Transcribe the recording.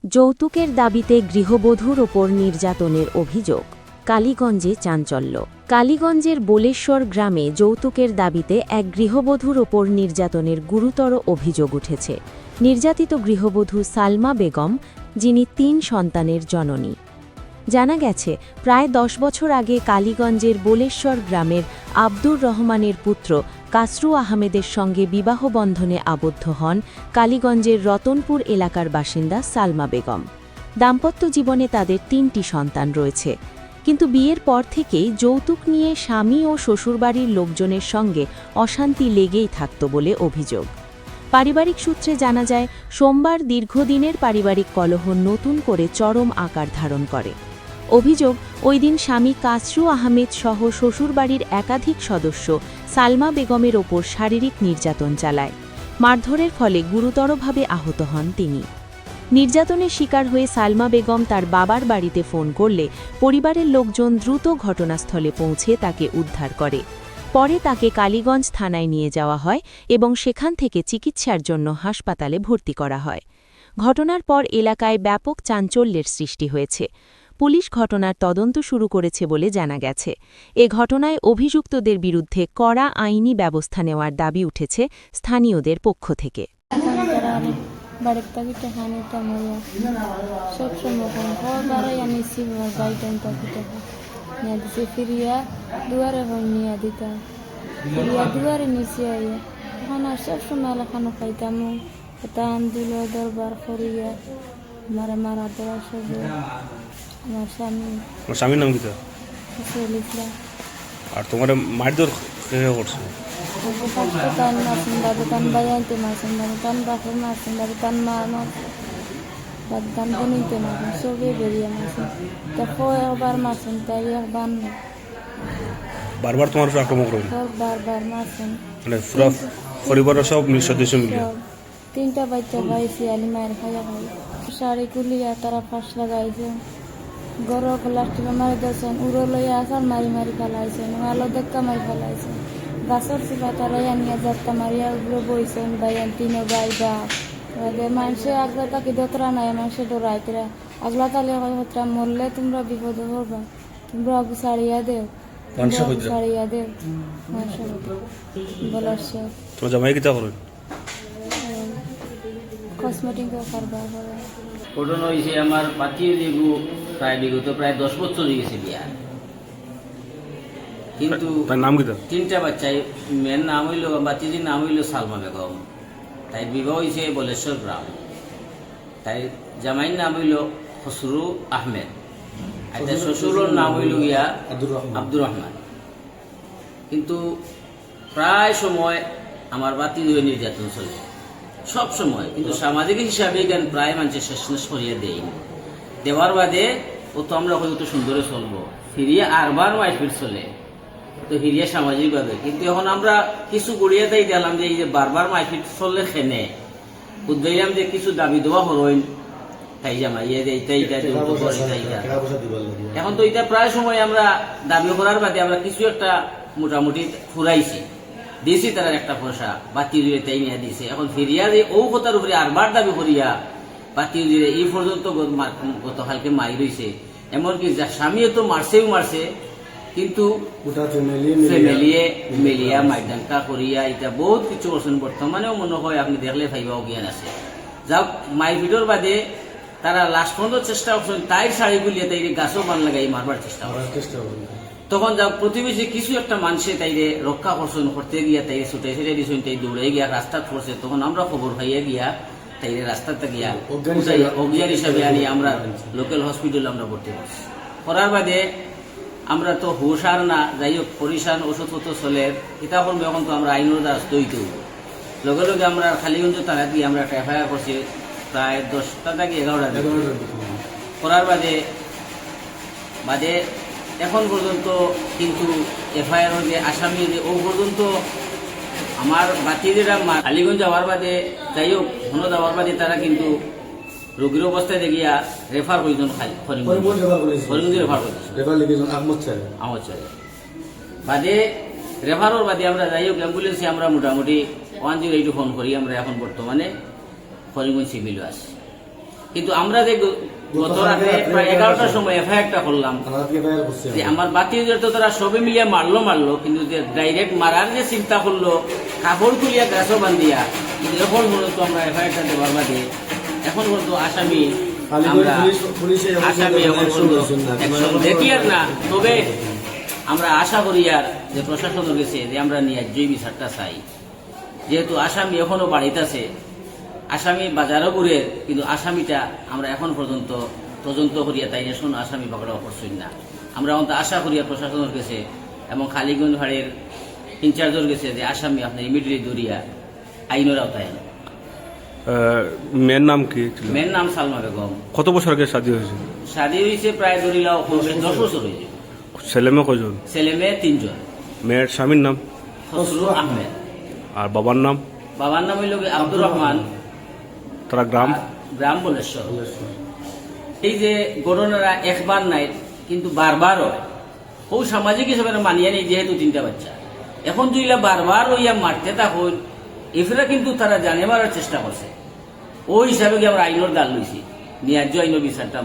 যৌতুকের দাবিতে গৃহবধূর ওপর নির্যাতনের অভিযোগ। কালীগঞ্জে চাঞ্চল্য। কালীগঞ্জের বোলেশ্বর গ্রামে যৌতুকের দাবিতে এক গৃহবধূর ওপর নির্যাতনের গুরুতর অভিযোগ উঠেছে। নির্যাতিত গৃহবধূ সালমা বেগম, যিনি ৩ সন্তানের জননী। জানা গেছে, প্রায় ১০ বছর আগে কালীগঞ্জের বোলেশ্বর গ্রামের আব্দুর রহমানের পুত্র কাসরু আহমেদের সঙ্গে বিবাহবন্ধনে আবদ্ধ হন কালীগঞ্জের রতনপুর এলাকার বাসিন্দা সালমা বেগম। দাম্পত্য জীবনে তাদের ৩টি সন্তান রয়েছে, কিন্তু বিয়ের পর থেকেই যৌতুক নিয়ে স্বামী ও শ্বশুরবাড়ির লোকজনের সঙ্গে অশান্তি লেগেই থাকত বলে অভিযোগ। পারিবারিক সূত্রে জানা যায়, সোমবার দীর্ঘদিনের পারিবারিক কলহ নতুন করে চরম আকার ধারণ করে। অভিযোগ, ওই দিন স্বামী কাসরু আহমেদ সহ শ্বশুরবাড়ির একাধিক সদস্য সালমা বেগমের ওপর শারীরিক নির্যাতন চালায়। মারধরের ফলে গুরুতরভাবে আহত হন তিনি। নির্যাতনের শিকার হয়ে সালমা বেগম তার বাবার বাড়িতে ফোন করলে পরিবারের লোকজন দ্রুত ঘটনাস্থলে পৌঁছে তাকে উদ্ধার করে। পরে তাকে কালীগঞ্জ থানায় নিয়ে যাওয়া হয় এবং সেখান থেকে চিকিৎসার জন্য হাসপাতালে ভর্তি করা হয়। ঘটনার পর এলাকায় ব্যাপক চাঞ্চল্যের সৃষ্টি হয়েছে। পুলিশ ঘটনার তদন্ত শুরু করেছে বলে জানা গেছে। এ ঘটনায় অভিযুক্তদের বিরুদ্ধে কড়া আইনি ব্যবস্থা নেওয়ার দাবি উঠেছে স্থানীয়দের পক্ষ থেকে। আমার স্বামীর নাম কি? আর তোমার মারধর কে করছে? বারবার তোমার আক্রমণ করবেন? মানে পুরো পরিবারের সব সদস্য মিলে 3টা বাচ্চা পাইছি, আলি মায়ের খাইয়া খাই শাড়ি কুলিয়া তারা ফাঁস লাগাইছে, গরু প্লাস্টিক মারি দিয়েছেন, উড়ো লইয়া আসার মারি মারি ফেলাইছেন, আলো দেখা মারি ফেলাইছেন, গাছের চিপা তারা আনিয়া যাত্রা মারিয়া উড়ো বইছেন, বাইয়ান 3 ভাই বাপ। মানুষে আগলা তাকে দোতরা নাই, মানুষে ডরাইতরা আগলা তালে হতরা মরলে তোমরা বিপদে হবা, তোমরা আগে ছাড়িয়া দেও, ছাড়িয়া দেও। বলার তোমার জামাই কিতা করেন? কসমেটিক কারবার করে। ঘটনা হয়েছে আমার পাতিয়ে দেবু বিগত প্রায় 10 বছর হয়ে গেছে বিয়া, কিন্তু নাম কি? 3টা বাচ্চাই। মেয়ের নাম হইল, বাতিজির নাম হইল সালমা বেগম, তাই বিবাহ হয়েছে বলেশ্বর গ্রাম। তাই জামাইয়ের নাম হইল খসরু আহমেদ, আর তার শ্বশুরের নাম হইল ইয়া আব্দুর রহমান। কিন্তু প্রায় সময় আমার বাতিল নির্যাতন চলে, সব সময়। কিন্তু সামাজিক হিসাবে জ্ঞান প্রায় মানুষের শেষ সরিয়ে দেয়নি। দেওয়ার বাদে ও তো আমরা হয়তো সুন্দরে চলবো, ফিরিয়ে আরবার মাইফির চলে, তো ফিরিয়ে সামাজিকভাবে। কিন্তু এখন আমরা কিছু গড়িয়ে তাই দিলাম যে এই যে বারবার মাইফির চললে খেনে বুঝলাম যে কিছু দাবি দেওয়া হরইন, তাই জামাইয়ে এইটা এখন তো এটা প্রায় সময় আমরা দাবি করার বাদে আমরা কিছু একটা মোটামুটি ফুরাইছি, দিয়েছি তারা একটা পয়সা বাতিল তাই নিয়ে দিয়েছে। এখন ফিরিয়া দিয়ে ও কথার উপরে আরবার দাবি করিয়া বাতিল দিয়ে এই পর্যন্ত গতকালকে মারি রয়েছে। এমনকি যা স্বামীও তো মারছে, কিন্তু মেলিয়া মাইডাঙ্কা করিয়া এটা বহুত কিছু করছেন। বর্তমানেও মনে হয় আপনি দেখলে ভাইবাও জ্ঞান আছে। যাক, মাই ভিডিওর বাদে তারা লাস্ট পর্যন্ত চেষ্টা করছেন তাই শাড়ি গুলিয়ে তাই গাছও বান লাগাই মারবার চেষ্টা করছেন। তখন যা প্রতিবেশী কিছু একটা মানুষে তাইরে রক্ষা করছেন, করতে গিয়া তাই ছুটে ছেড়ে দিয়েছেন, তাই দৌড়ে গিয়া রাস্তা করছে। তখন আমরা খবর পাইয়া গিয়া তাইরে রাস্তাতে গিয়া অজ্ঞান হিসাবে আনি আমরা লোকাল হসপিটালে আমরা ভর্তি করছি। করার বাদে আমরা তো হুশ আর না, যাই হোক পরিশান ওষুধপত্র চলে কিতাব করবো। এখন তো আমরা আইনের দ্বারা দইতে লগে লগে আমরা খালিগঞ্জ টাকা দিয়ে আমরা একটা এফআইআর করছি, প্রায় 10টা থেকে 11টা করার বাদে এখন পর্যন্ত কিন্তু এফআইআর যে আসামি ও পর্যন্ত আমার বাতিরা কালীগঞ্জ যাওয়ার বাদে, যাই হোক ঘন যাওয়ার বাদে তারা কিন্তু রোগীর অবস্থায় দেখিয়া রেফার করেছেন করিমগঞ্জ রেফার করেছেন বাদে রেফারের বাদে আমরা যাই হোক অ্যাম্বুলেন্সে আমরা মোটামুটি 108 ফোন করি। আমরা এখন বর্তমানে করিমগঞ্জ সিভিলে আছি। কিন্তু আমরা যে গত রাতে প্রায় 11টার সময় এফআইআরটা করলাম যে আমার বাতিদের তো তারা সবে মিলিয়ে মারলো কিন্তু যে ডাইরেক্ট মারার যে চিন্তা করলো কাপড় তুলিয়া গাছও বান্ধিয়া কিন্তু এখন পর্যন্ত আমরা এফআইআরটা দেওয়ার বাদে এখন পর্যন্ত আসামি আমরা আসামি এখন পর্যন্ত action দেখি আর না। তবে আমরা আশা করি আর যে প্রশাসনের গেছে যে আমরা ন্যায্য বিচারটা চাই, যেহেতু আসামি এখনো বাড়িতে আছে, আসামি বাজারও ঘুরে কিন্তু আসামিটা আমরা এখন পর্যন্ত তদন্ত করিয়া তাই এখন আসামি পাকড়াও করছি না। আমরা অন্ত আশা করিয়া প্রশাসনের গেছে এবং খালিগঞ্জ হাড়ের ইনচার্জের গেছে যে আসামি আপনার ইমিডিয়েটলি ধরিয়া আইনের আওতায় আনেন। মেয়ের নাম কি ছিল? মেয়ের নাম সালমা বেগম। কত বছর আগে শাদী হয়েছে? শাদী হয়েছে প্রায় ধরিলাও 10 বছর হয়েছে। ছেলে মেয়ে কজন? ছেলে মেয়ে 3 জন। মেয়ের স্বামীর নাম? খসরু আহমেদ। আর বাবার নাম? বাবার নাম হইল আব্দুর রহমান। তারা গ্রাম? গ্রাম বলেশ্বর। এই যে ঘটনারা একবার নাই কিন্তু বারবার হয়, ও সামাজিক হিসাবে মানিয়ে নেই, যেহেতু 3টা বাচ্চা এখন দুইলা বারবার হইয়া মারতে থাকুন, এফেরা কিন্তু তারা জানে মারার চেষ্টা করছে। ওই হিসাবে আমরা আইনের দাল লইছি, ন্যায্য আইনের বিচারটা